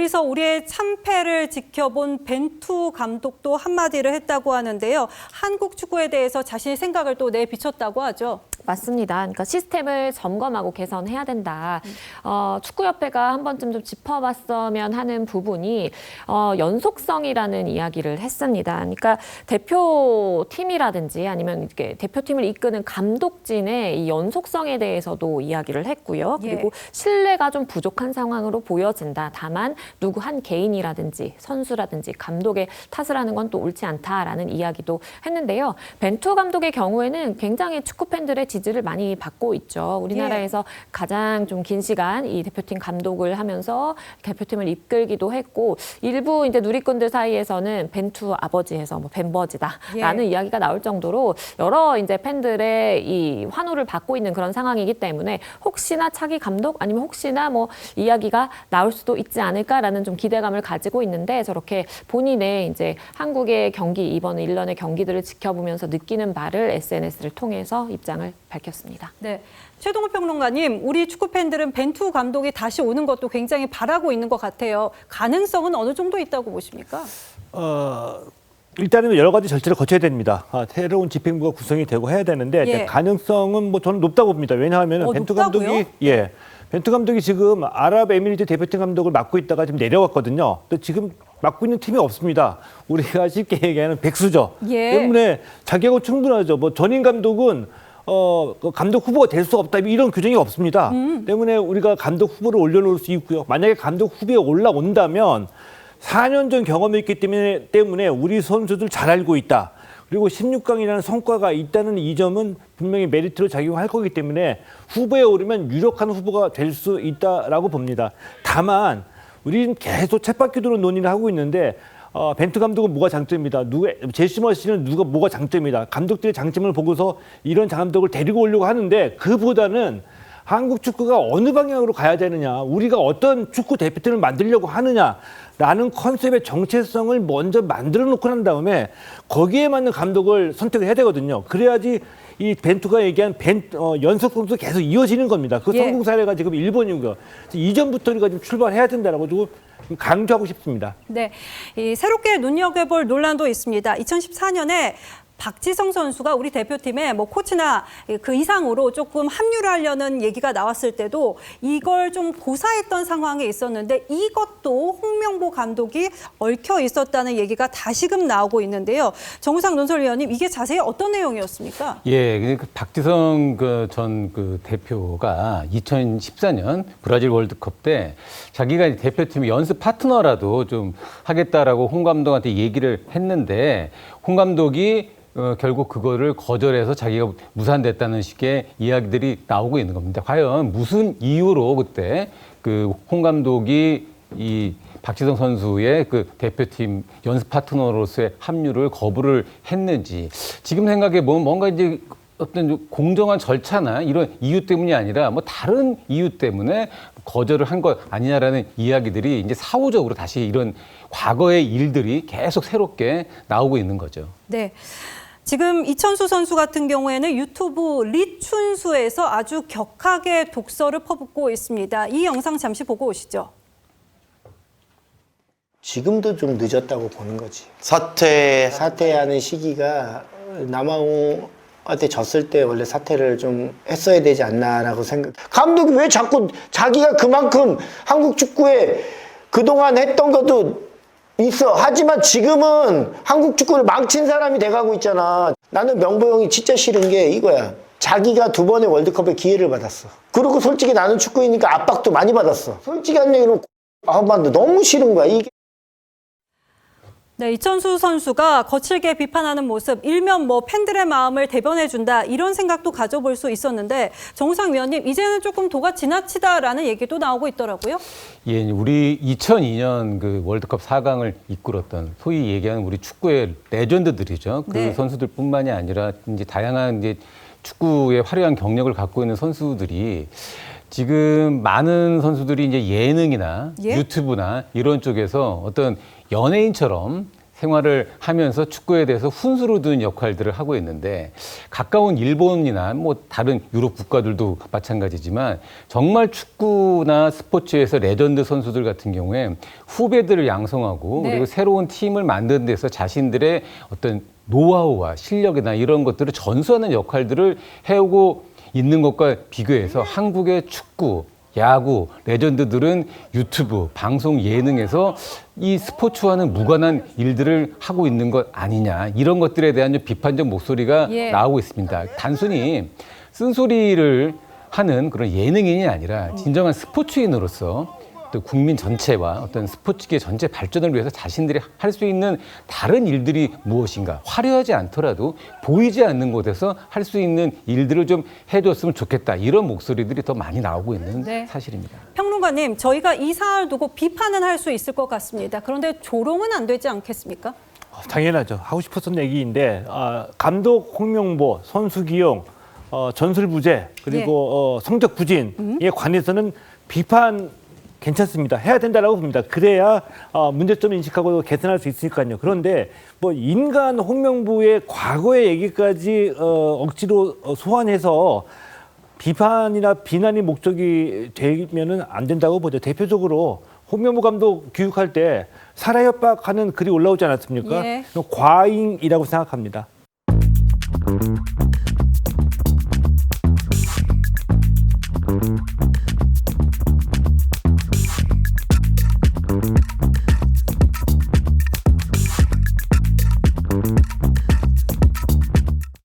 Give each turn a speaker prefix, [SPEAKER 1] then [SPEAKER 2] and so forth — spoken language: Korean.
[SPEAKER 1] 멀리서 우리의 참패를 지켜본 벤투 감독도 한마디를 했다고 하는데요. 한국 축구에 대해서 자신의 생각을 또 내비쳤다고 하죠.
[SPEAKER 2] 맞습니다. 그러니까 시스템을 점검하고 개선해야 된다. 축구협회가 한 번쯤 좀 짚어봤으면 하는 부분이 연속성이라는 이야기를 했습니다. 그러니까 대표팀이라든지 아니면 이렇게 대표팀을 이끄는 감독진의 이 연속성에 대해서도 이야기를 했고요. 그리고 신뢰가 좀 부족한 상황으로 보여진다. 다만 누구 한 개인이라든지 선수라든지 감독의 탓을 하는 건 또 옳지 않다라는 이야기도 했는데요. 벤투 감독의 경우에는 굉장히 축구 팬들의 지지를 많이 받고 있죠. 우리나라에서 가장 좀 긴 시간 이 대표팀 감독을 하면서 대표팀을 이끌기도 했고 일부 이제 누리꾼들 사이에서는 벤투 아버지에서 뭐 벤버지다라는 이야기가 나올 정도로 여러 이제 팬들의 이 환호를 받고 있는 그런 상황이기 때문에 혹시나 차기 감독 아니면 혹시나 뭐 이야기가 나올 수도 있지 않을까라는 좀 기대감을 가지고 있는데 저렇게 본인의 이제 한국의 경기 이번 1년의 경기들을 지켜보면서 느끼는 바를 SNS를 통해서 입장을 밝혔습니다.
[SPEAKER 1] 네, 최동호 평론가님, 우리 축구 팬들은 벤투 감독이 다시 오는 것도 굉장히 바라고 있는 것 같아요. 가능성은 어느 정도 있다고 보십니까?
[SPEAKER 3] 일단은 여러 가지 절차를 거쳐야 됩니다. 새로운 집행부가 구성이 되고 해야 되는데 가능성은 뭐 저는 높다고 봅니다. 왜냐하면 벤투 감독이 벤투 감독이 지금 아랍에미리트 대표팀 감독을 맡고 있다가 지금 내려왔거든요. 또 지금 맡고 있는 팀이 없습니다. 우리가 쉽게 얘기하는 백수죠. 때문에 자격은 충분하죠. 뭐 전임 감독은 감독 후보가 될 수 없다 이런 규정이 없습니다. 때문에 우리가 감독 후보를 올려놓을 수 있고요. 만약에 감독 후보에 올라온다면 4년 전 경험이 있기 때문에 우리 선수들 잘 알고 있다. 그리고 16강이라는 성과가 있다는 이 점은 분명히 메리트로 작용할 거기 때문에 후보에 오르면 유력한 후보가 될 수 있다라고 봅니다. 다만 우리는 계속 쳇바퀴 도는 논의를 하고 있는데 벤투 감독은 뭐가 장점이다. 제시 머신은 뭐가 장점이다. 감독들의 장점을 보고서 이런 감독을 데리고 오려고 하는데 그보다는 한국 축구가 어느 방향으로 가야 되느냐. 우리가 어떤 축구 대표팀을 만들려고 하느냐라는 컨셉의 정체성을 먼저 만들어 놓고 난 다음에 거기에 맞는 감독을 선택을 해야 되거든요. 그래야지 이 벤투가 얘기한 연속 선수 계속 이어지는 겁니다. 그 성공 사례가 지금 일본이고요. 이 점부터 우리가 좀 출발해야 된다라고 좀 강조하고 싶습니다.
[SPEAKER 1] 네, 이 새롭게 눈여겨볼 논란도 있습니다. 2014년에 박지성 선수가 우리 대표팀에 뭐 코치나 그 이상으로 조금 합류를 하려는 얘기가 나왔을 때도 이걸 좀 고사했던 상황에 있었는데 이것도 홍명보 감독이 얽혀 있었다는 얘기가 다시금 나오고 있는데요. 정우상 논설위원님, 이게 자세히 어떤 내용이었습니까?
[SPEAKER 4] 그러니까 박지성 전 대표가 2014년 브라질 월드컵 때 자기가 대표팀 연습 파트너라도 좀 하겠다라고 홍 감독한테 얘기를 했는데 홍 감독이 결국 그거를 거절해서 자기가 무산됐다는 식의 이야기들이 나오고 있는 겁니다. 과연 무슨 이유로 그때 그 홍 감독이 이 박지성 선수의 그 대표팀 연습 파트너로서의 합류를 거부를 했는지 지금 생각해 보면 뭔가 이제 어떤 공정한 절차나 이런 이유 때문이 아니라 뭐 다른 이유 때문에 거절을 한 것 아니냐라는 이야기들이 이제 사후적으로 다시 이런 과거의 일들이 계속 새롭게 나오고 있는 거죠.
[SPEAKER 1] 네. 지금 이천수 선수 같은 경우에는 유튜브 리춘수에서 아주 격하게 독설을 퍼붓고 있습니다. 이 영상 잠시 보고 오시죠.
[SPEAKER 5] 지금도 좀 늦었다고 보는 거지. 사퇴하는 시기가 남아공한테 졌을 때 원래 사퇴를 좀 했어야 되지 않나라고 생각. 감독이 왜 자꾸 자기가 그만큼 한국 축구에 그동안 했던 것도 있어. 하지만 지금은 한국 축구를 망친 사람이 돼가고 있잖아. 나는 명보 형이 진짜 싫은 게 이거야. 자기가 2번의 월드컵에 기회를 받았어. 그리고 솔직히 나는 축구이니까 압박도 많이 받았어. 솔직히 한 얘기로 너무 싫은 거야. 이게.
[SPEAKER 1] 네, 이천수 선수가 거칠게 비판하는 모습, 일면 뭐 팬들의 마음을 대변해준다 이런 생각도 가져볼 수 있었는데 정우상 위원님, 이제는 조금 도가 지나치다라는 얘기도 나오고 있더라고요.
[SPEAKER 4] 우리 2002년 그 월드컵 4강을 이끌었던 소위 얘기하는 우리 축구의 레전드들이죠. 그 선수들뿐만이 아니라 이제 다양한 이제 축구의 화려한 경력을 갖고 있는 선수들이 지금 많은 선수들이 이제 예능이나 유튜브나 이런 쪽에서 어떤 연예인처럼 생활을 하면서 축구에 대해서 훈수로 두는 역할들을 하고 있는데 가까운 일본이나 뭐 다른 유럽 국가들도 마찬가지지만 정말 축구나 스포츠에서 레전드 선수들 같은 경우에 후배들을 양성하고
[SPEAKER 1] 네.
[SPEAKER 4] 그리고 새로운 팀을 만드는 데서 자신들의 어떤 노하우와 실력이나 이런 것들을 전수하는 역할들을 해오고 있는 것과 비교해서 한국의 축구, 야구, 레전드들은 유튜브, 방송, 예능에서 이 스포츠와는 무관한 일들을 하고 있는 것 아니냐. 이런 것들에 대한 좀 비판적 목소리가
[SPEAKER 1] 예.
[SPEAKER 4] 나오고 있습니다. 단순히 쓴소리를 하는 그런 예능인이 아니라 진정한 스포츠인으로서 또 국민 전체와 어떤 스포츠계 전체 발전을 위해서 자신들이 할 수 있는 다른 일들이 무엇인가, 화려하지 않더라도 보이지 않는 곳에서 할 수 있는 일들을 좀 해줬으면 좋겠다, 이런 목소리들이 더 많이 나오고 있는
[SPEAKER 1] 네.
[SPEAKER 4] 사실입니다.
[SPEAKER 1] 평론가님, 저희가 이 사안을 두고 비판은 할 수 있을 것 같습니다. 그런데 조롱은 안 되지 않겠습니까?
[SPEAKER 3] 당연하죠. 하고 싶었던 얘기인데 감독 홍명보, 선수 기용, 전술 부재 그리고 성적 부진에 관해서는 비판 괜찮습니다. 해야 된다라고 봅니다. 그래야 문제점을 인식하고 개선할 수 있으니까요. 그런데 뭐 인간 홍명보의 과거의 얘기까지 억지로 소환해서 비판이나 비난이 목적이 되면은 안 된다고 보죠. 대표적으로 홍명보 감독 교육할 때 사라 협박하는 글이 올라오지 않았습니까?
[SPEAKER 1] 예.
[SPEAKER 3] 과잉이라고 생각합니다.